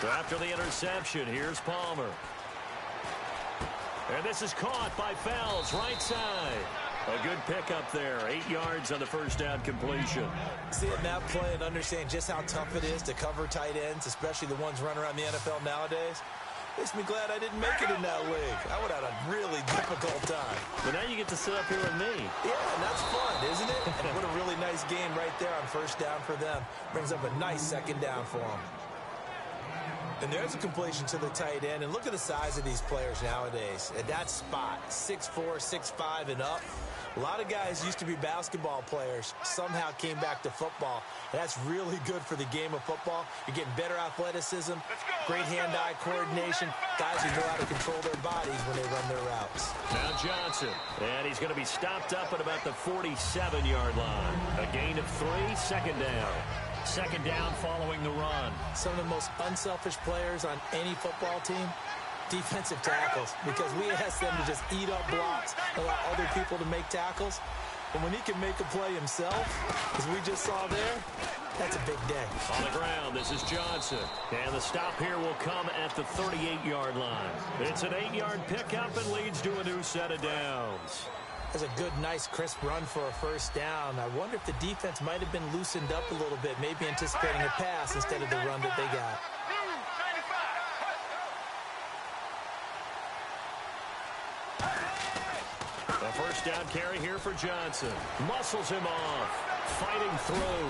After the interception, here's Palmer. And this is caught by Fells, right side. A good pickup there. 8 yards on the first down completion. Seeing that play and understand just how tough it is to cover tight ends, especially the ones running around the NFL nowadays, makes me glad I didn't make it in that league. I would have had a really difficult time. But now you get to sit up here with me. Yeah, and that's fun, isn't it? And what a really nice game right there on first down for them. Brings up a nice second down for them. And there's a completion to the tight end. And look at the size of these players nowadays. At that spot, 6'4", 6'5", and up. A lot of guys used to be basketball players, somehow came back to football. That's really good for the game of football. You're getting better athleticism, great hand-eye coordination, guys who know how to control their bodies when they run their routes. Now Johnson, and he's going to be stopped up at about the 47-yard line. A gain of 3, second down. Second down following the run. Some of the most unselfish players on any football team, defensive tackles, because we ask them to just eat up blocks, allow other people to make tackles. And when he can make a play himself, as we just saw there, that's a big day. On the ground, this is Johnson. And the stop here will come at the 38-yard line. It's an 8-yard pickup and leads to a new set of downs. That's a good, nice, crisp run for a first down. I wonder if the defense might have been loosened up a little bit, maybe anticipating a pass instead of the run that they got. A first down carry here for Johnson. Muscles him off. Fighting through.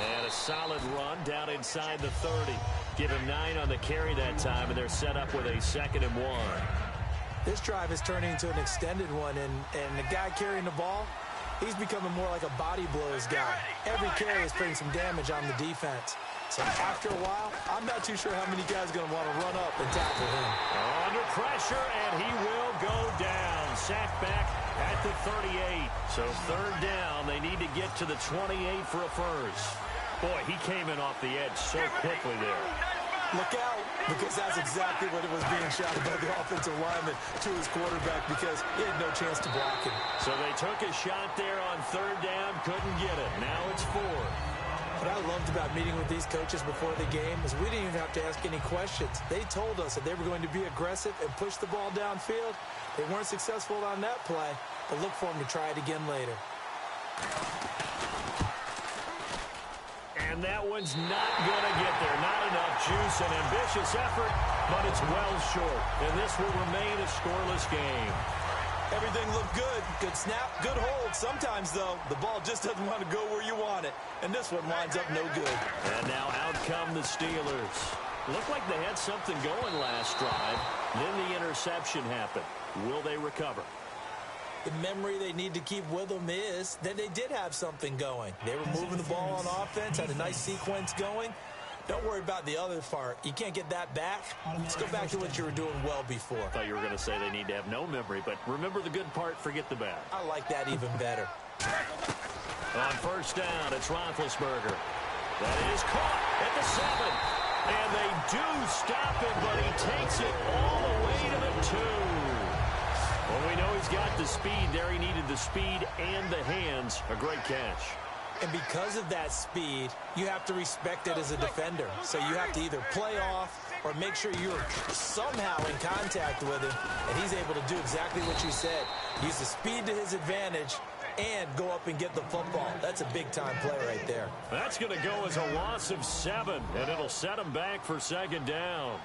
And a solid run down inside the 30. Give him 9 on the carry that time, and they're set up with a 2nd and 1. This drive is turning into an extended one, and the guy carrying the ball, he's becoming more like a body blows guy. Every carry is putting some damage on the defense. So after a while, I'm not too sure how many guys are going to want to run up and tackle him. Under pressure, and he will go down. Sacked back at the 38. So third down, they need to get to the 28 for a first. Boy, he came in off the edge so quickly there. Look out, because that's exactly what it was being shouted by the offensive lineman to his quarterback, because he had no chance to block him. So they took a shot there on third down, couldn't get it. Now it's 4. What I loved about meeting with these coaches before the game is we didn't even have to ask any questions. They told us that they were going to be aggressive and push the ball downfield. They weren't successful on that play, but look for them to try it again later. And that one's not going to get there. Not enough juice. An ambitious effort, but it's well short. And this will remain a scoreless game. Everything looked good. Good snap, good hold. Sometimes, though, the ball just doesn't want to go where you want it. And this one winds up no good. And now out come the Steelers. Looked like they had something going last drive. Then the interception happened. Will they recover? The memory they need to keep with them is that they did have something going. They were moving the ball on offense, had a nice sequence going. Don't worry about the other part. You can't get that back. Let's go back to what you were doing well before. I thought you were going to say they need to have no memory, but remember the good part, forget the bad. I like that even better. On first down, it's Roethlisberger. That is caught at the 7. And they do stop him, but he takes it all the way to the 2. Well, we know he's got the speed there. He needed the speed and the hands. A great catch. And because of that speed, you have to respect it as a defender. So you have to either play off or make sure you're somehow in contact with him. And he's able to do exactly what you said. Use the speed to his advantage and go up and get the football. That's a big-time play right there. That's going to go as a loss of 7, and it'll set him back for second down.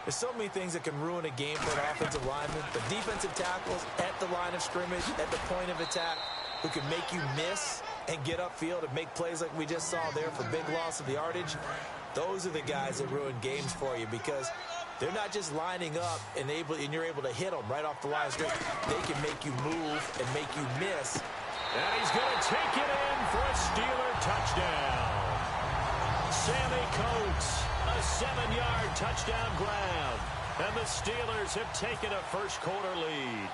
There's so many things that can ruin a game for an offensive lineman, but defensive tackles at the line of scrimmage, at the point of attack, who can make you miss and get upfield and make plays like we just saw there for big loss of the yardage, those are the guys that ruin games for you, because they're not just lining up and you're able to hit them right off the line of scrimmage. They can make you move and make you miss. And he's going to take it in for a Steeler touchdown. Sammy Coates, a 7-yard touchdown grab. And the Steelers have taken a first-quarter lead.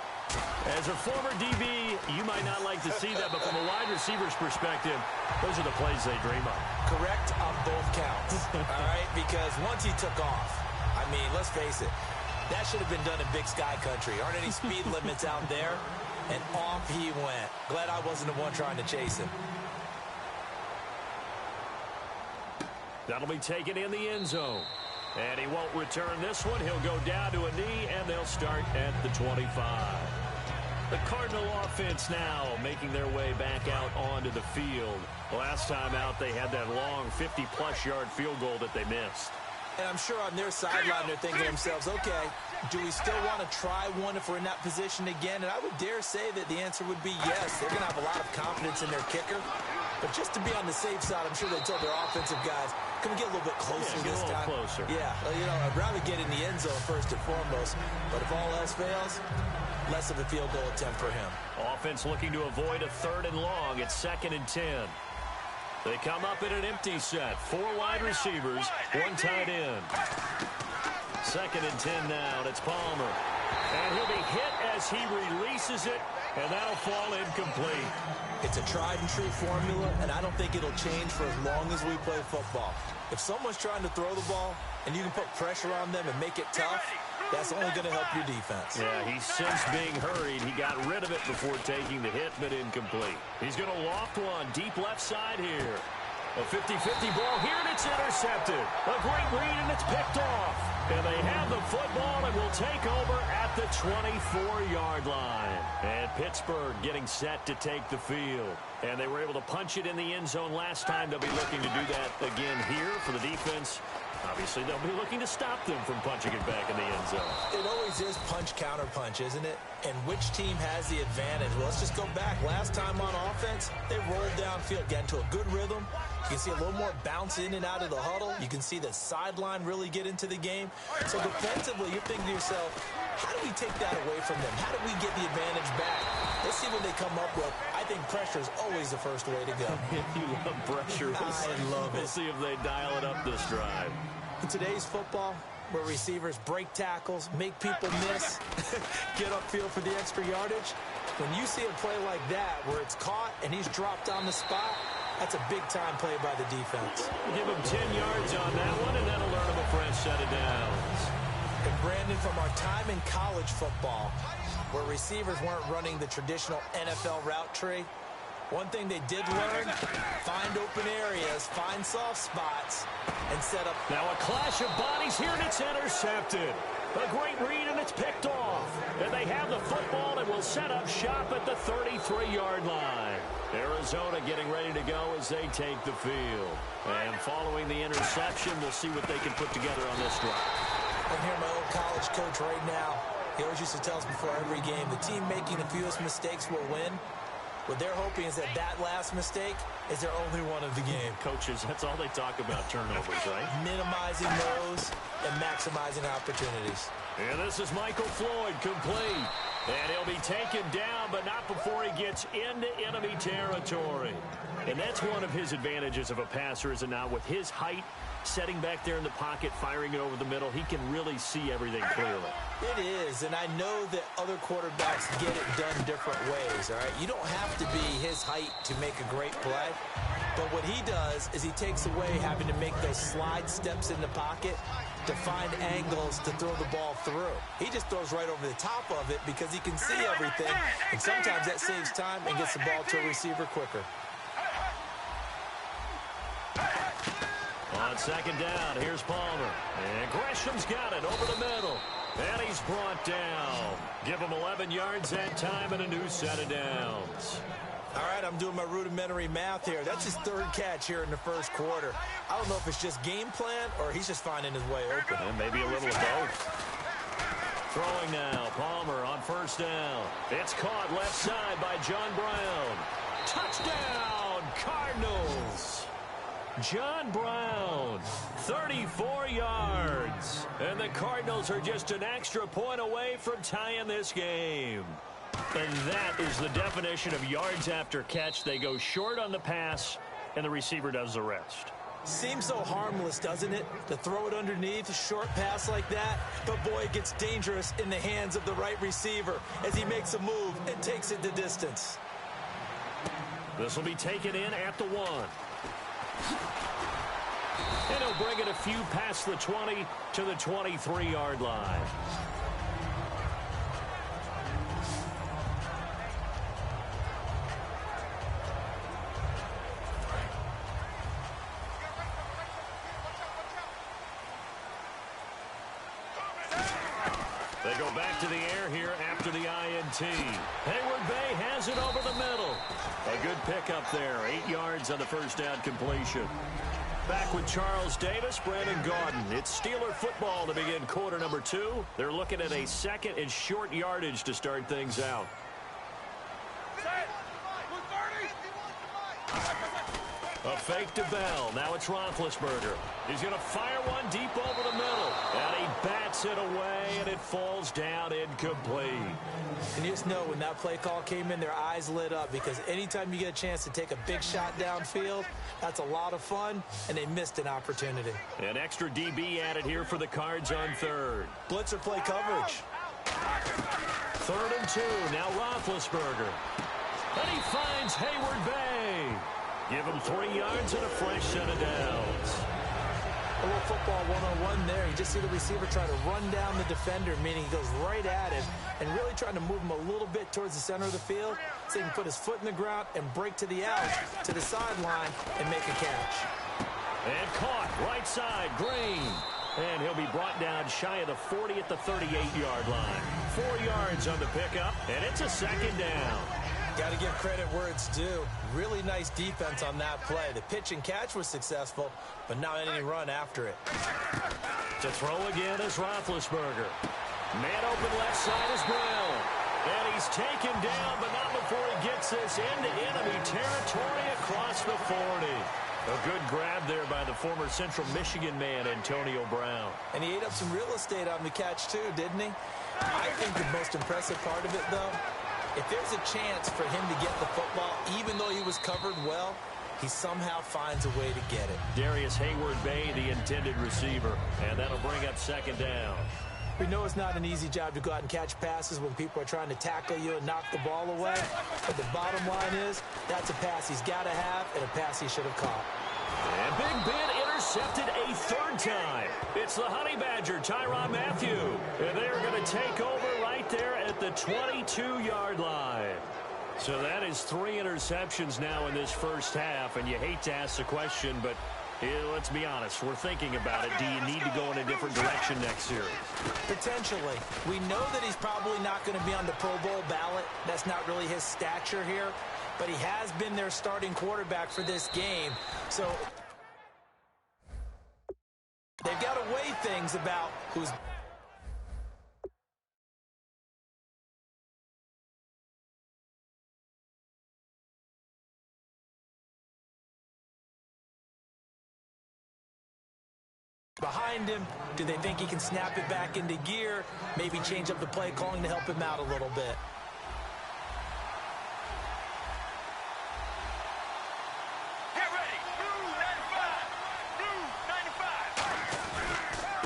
As a former DB, you might not like to see that, but from a wide receiver's perspective, those are the plays they dream of. Correct on both counts, all right? Because once he took off, I mean, let's face it, that should have been done in Big Sky Country. Aren't any speed limits out there? And off he went. Glad I wasn't the one trying to chase him. That'll be taken in the end zone. And he won't return this one. He'll go down to a knee, and they'll start at the 25. The Cardinal offense now making their way back out onto the field. Last time out, they had that long 50-plus yard field goal that they missed. And I'm sure on their sideline they're thinking to themselves, okay, do we still want to try one if we're in that position again? And I would dare say that the answer would be yes. They're going to have a lot of confidence in their kicker. But just to be on the safe side, I'm sure they told their offensive guys, can we get a little bit closer this time? Closer. Yeah, well, you know, I'd rather get in the end zone first and foremost. But if all else fails, less of a field goal attempt for him. Offense looking to avoid a 3rd and long. It's 2nd and 10. They come up in an empty set. 4 wide receivers, 1 tight end. 2nd and 10 now, and it's Palmer. And he'll be hit as he releases it, and that'll fall incomplete. It's a tried-and-true formula, and I don't think it'll change for as long as we play football. If someone's trying to throw the ball, and you can put pressure on them and make it tough, that's only going to help your defense. Yeah, he sensed being hurried. He got rid of it before taking the hit, but incomplete. He's going to loft one deep left side here. A 50-50 ball here, and it's intercepted. A great read, and it's picked off. And they have the football and will take over at the 24-yard line. And Pittsburgh getting set to take the field. And they were able to punch it in the end zone last time. They'll be looking to do that again here for the defense. Obviously, they'll be looking to stop them from punching it back in the end zone. It always is punch-counter-punch, isn't it? And which team has the advantage? Well, let's just go back. Last time on offense, they rolled downfield, get into a good rhythm. You can see a little more bounce in and out of the huddle. You can see the sideline really get into the game. So defensively, you're thinking to yourself, how do we take that away from them? How do we get the advantage back? Let's see what they come up with. I think pressure is always the first way to go. You love pressure. I love it. We'll see if they dial it up this drive. In today's football, where receivers break tackles, make people miss, get upfield for the extra yardage, when you see a play like that where it's caught and he's dropped on the spot, that's a big-time play by the defense. Give him 10 yards on that one, and that'll learn him a fresh set of downs. And Brandon, from our time in college football, where receivers weren't running the traditional NFL route tree, one thing they did learn, find open areas, find soft spots, and set up. Now a clash of bodies here, and it's intercepted. A great read, and it's picked off. And they have the football and will set up shop at the 33-yard line. Arizona getting ready to go as they take the field. And following the interception, we'll see what they can put together on this drive. I'm here, my old college coach right now. He always used to tell us before every game, the team making the fewest mistakes will win. What they're hoping is that that last mistake is their only one of the game. Coaches, that's all they talk about, turnovers, right? Minimizing those and maximizing opportunities. And this is Michael Floyd, complete. And he'll be taken down, but not before he gets into enemy territory. And that's one of his advantages of a passer, is it not? With his height, setting back there in the pocket, firing it over the middle, he can really see everything clearly. It is, and I know that other quarterbacks get it done different ways, all right? You don't have to be his height to make a great play, but what he does is he takes away having to make those slide steps in the pocket to find angles to throw the ball through. He just throws right over the top of it because he can see everything, and sometimes that saves time and gets the ball to a receiver quicker. On second down, here's Palmer. And Gresham's got it over the middle. And he's brought down. Give him 11 yards that time and a new set of downs. All right, I'm doing my rudimentary math here. That's his 3rd catch here in the first quarter. I don't know if it's just game plan or he's just finding his way open. And maybe a little of both. Throwing now, Palmer on first down. It's caught left side by John Brown. Touchdown, Cardinals. John Brown, 34 yards. And the Cardinals are just an extra point away from tying this game. And that is the definition of yards after catch. They go short on the pass, and the receiver does the rest. Seems so harmless, doesn't it? To throw it underneath, a short pass like that. But, boy, it gets dangerous in the hands of the right receiver as he makes a move and takes it the distance. This will be taken in at the 1. And he'll bring it a few past the 20 to the 23-yard line. They go back to the air here after the INT. Hayward Bay has it over the middle. A good pickup there. 8 yards on the first down completion. Back with Charles Davis, Brandon Gaudin. It's Steeler football to begin quarter number 2. They're looking at a second and short yardage to start things out. A fake to Bell. Now it's Roethlisberger. He's going to fire one deep over the middle. And he bats it away, and it falls down incomplete. And you just know when that play call came in, their eyes lit up, because anytime you get a chance to take a big shot downfield, that's a lot of fun, and they missed an opportunity. An extra DB added here for the Cards on third. Blitzer play coverage. 3rd and 2. Now Roethlisberger. And he finds Hayward Bay. Give him 3 yards and a fresh set of downs. A little football 101 there. You just see the receiver try to run down the defender, meaning he goes right at him and really trying to move him a little bit towards the center of the field so he can put his foot in the ground and break to the out, to the sideline, and make a catch. And caught right side, Green. And he'll be brought down shy of the 40 at the 38-yard line. 4 yards on the pickup, and it's a second down. Got to give credit where it's due. Really nice defense on that play. The pitch and catch was successful, but not any run after it. To throw again is Roethlisberger. Man open left side is Brown. And he's taken down, but not before he gets this into enemy territory across the 40. A good grab there by the former Central Michigan man, Antonio Brown. And he ate up some real estate on the catch, too, didn't he? I think the most impressive part of it, though, if there's a chance for him to get the football, even though he was covered well, he somehow finds a way to get it. Darius Hayward Bay, the intended receiver, and that'll bring up second down. We know it's not an easy job to go out and catch passes when people are trying to tackle you and knock the ball away, but the bottom line is that's a pass he's got to have and a pass he should have caught. And Big Ben intercepted a 3rd time. It's the Honey Badger, Tyrann Mathieu. And they are going to take over right there at the 22-yard line. So that is 3 interceptions now in this first half. And you hate to ask the question, but let's be honest. We're thinking about it. Do you need to go in a different direction next series? Potentially. We know that he's probably not going to be on the Pro Bowl ballot. That's not really his stature here. But he has been their starting quarterback for this game. So they've got to weigh things about who's behind him. Do they think he can snap it back into gear? Maybe change up the play calling to help him out a little bit.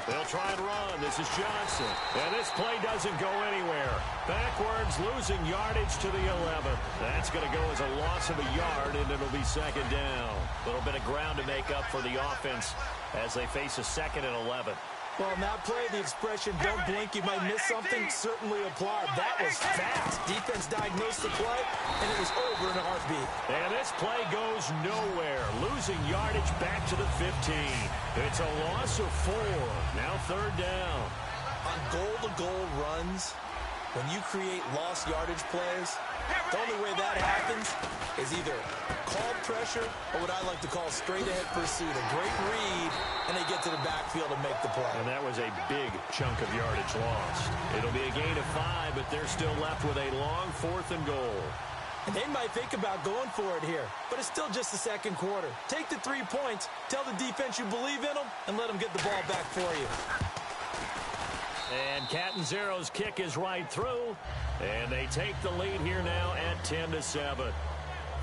They'll try and run. This is Johnson. And this play doesn't go anywhere. Backwards, losing yardage to the 11. That's going to go as a loss of a yard, and it'll be second down. A little bit of ground to make up for the offense as they face a 2nd and 11. Well, in that play, the expression, don't blink, you might miss something, certainly applied. That was fast. Defense diagnosed the play, and it was over in a heartbeat. And this play goes nowhere. Losing yardage back to the 15. It's a loss of 4. Now 3rd down. On goal-to-goal runs, when you create lost yardage plays, the only way that happens is either called pressure or what I like to call straight-ahead pursuit. A great read, and they get to the backfield and make the play. And that was a big chunk of yardage lost. It'll be a gain of 5, but they're still left with a long 4th and goal. And they might think about going for it here, but it's still just the second quarter. Take the 3 points, tell the defense you believe in them, and let them get the ball back for you. And Catanzaro's kick is right through, and they take the lead here now at 10-7.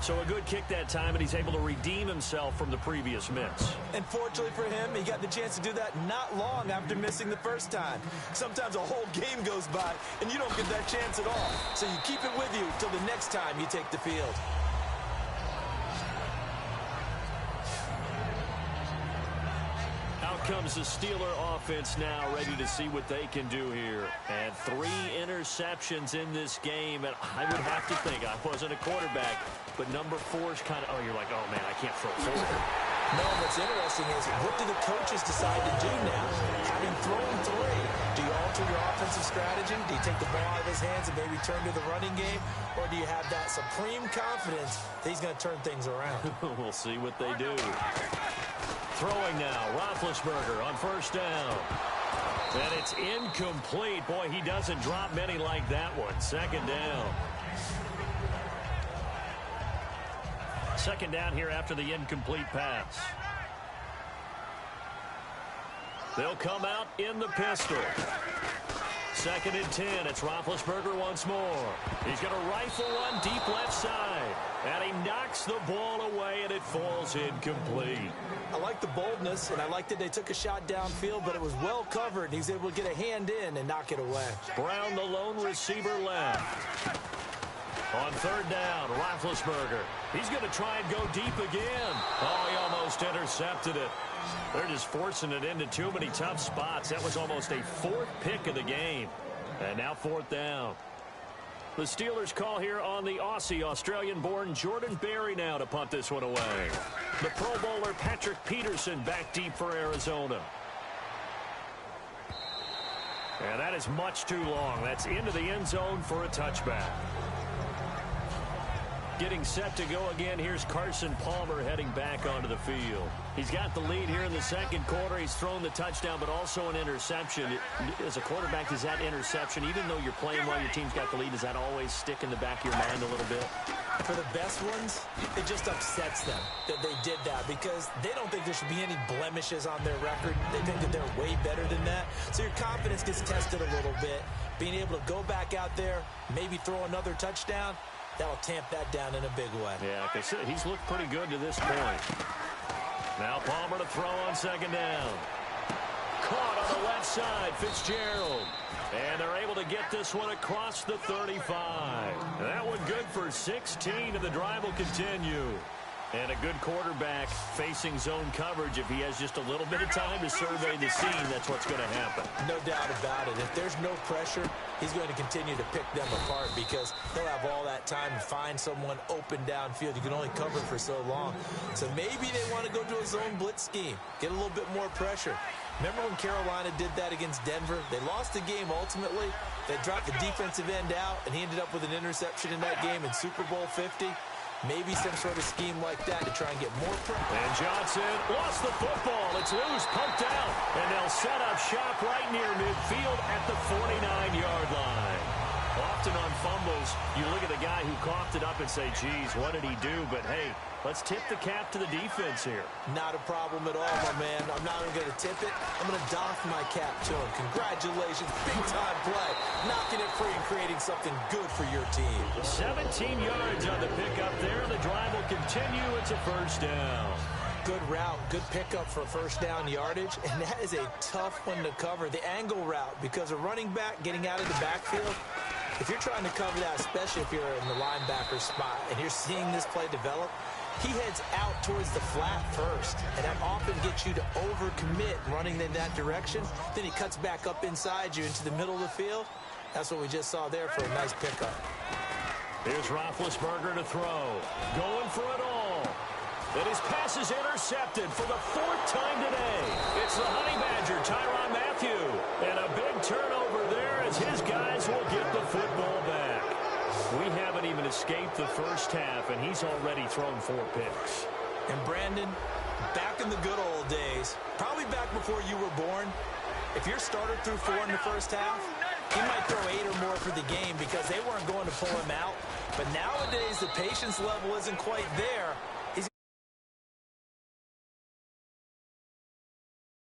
So a good kick that time, and he's able to redeem himself from the previous miss. And fortunately for him, he got the chance to do that not long after missing the first time. Sometimes a whole game goes by, and you don't get that chance at all. So you keep it with you till the next time you take the field. Out comes the Steeler offense now, ready to see what they can do here. And 3 interceptions in this game, and I would have to think, I wasn't a quarterback, but number 4 is kind of, you're like, oh man, I can't throw 4. No, what's interesting is, what do the coaches decide to do now? Having thrown 3, do you alter your offensive defensive strategy? Do you take the ball out of his hands and maybe turn to the running game? Or do you have that supreme confidence that he's going to turn things around? We'll see what they do. Throwing now, Roethlisberger on first down. And it's incomplete. Boy, he doesn't drop many like that one. Second down. Second down here after the incomplete pass. They'll come out in the pistol. Second and 10. It's Roethlisberger once more. He's going to rifle one deep left side. And he knocks the ball away, and it falls incomplete. I like the boldness, and I like that they took a shot downfield, but it was well covered. And he's able to get a hand in and knock it away. Brown, the lone receiver, left. On third down, Roethlisberger. He's going to try and go deep again. Oh, he almost intercepted it. They're just forcing it into too many tough spots. That was almost a fourth pick of the game. And now fourth down. The Steelers call here on the Aussie, Australian-born Jordan Berry now to punt this one away. The Pro Bowler Patrick Peterson back deep for Arizona. And that is much too long. That's into the end zone for a touchback. Getting set to go again. Here's Carson Palmer heading back onto the field. He's got the lead here in the second quarter. He's thrown the touchdown, but also an interception. As a quarterback, does that interception, even though you're playing while your team's got the lead, does that always stick in the back of your mind a little bit? For the best ones, it just upsets them that they did that because they don't think there should be any blemishes on their record. They think that they're way better than that. So your confidence gets tested a little bit. Being able to go back out there, maybe throw another touchdown, that'll tamp that down in a big way. Yeah, because he's looked pretty good to this point. Now Palmer to throw on second down. Caught on the left side, Fitzgerald. And they're able to get this one across the 35. That one good for 16, and the drive will continue. And a good quarterback facing zone coverage. If he has just a little bit of time to survey the scene, that's what's going to happen. No doubt about it. If there's no pressure, he's going to continue to pick them apart because he'll have all that time to find someone open downfield. You can only cover for so long. So maybe they want to go to a zone blitz scheme, get a little bit more pressure. Remember when Carolina did that against Denver? They lost the game ultimately. They dropped the defensive end out, and he ended up with an interception in that game in Super Bowl 50. Maybe some sort of scheme like that to try and get more pressure. And Johnson lost the football. It's loose, poked out. And they'll set up shop right near midfield at the 49-yard line. Often on fumbles, you look at the guy who coughed it up and say, geez, what did he do? But, hey, let's tip the cap to the defense here. Not a problem at all, my man. I'm not even going to tip it. I'm going to doff my cap to him. Congratulations. Big-time play. Knocking it free and creating something good for your team. 17 yards on the pickup there. The drive will continue. It's a first down. Good route. Good pickup for first down yardage. And that is a tough one to cover. The angle route, because a running back getting out of the backfield, if you're trying to cover that, especially if you're in the linebacker spot and you're seeing this play develop, he heads out towards the flat first, and that often gets you to overcommit running in that direction. Then he cuts back up inside you into the middle of the field. That's what we just saw there for a nice pickup. Here's Roethlisberger to throw. Going for it all. And his pass is intercepted for the fourth time today. It's the Honey Badger, Tyrann Mathieu. And a big turnover there as his guys will get the football back. We haven't even escaped the first half, and he's already thrown 4 picks. And Brandon, back in the good old days, probably back before you were born, if your starter threw 4 in the first half, he might throw 8 or more for the game because they weren't going to pull him out. But nowadays, the patience level isn't quite there.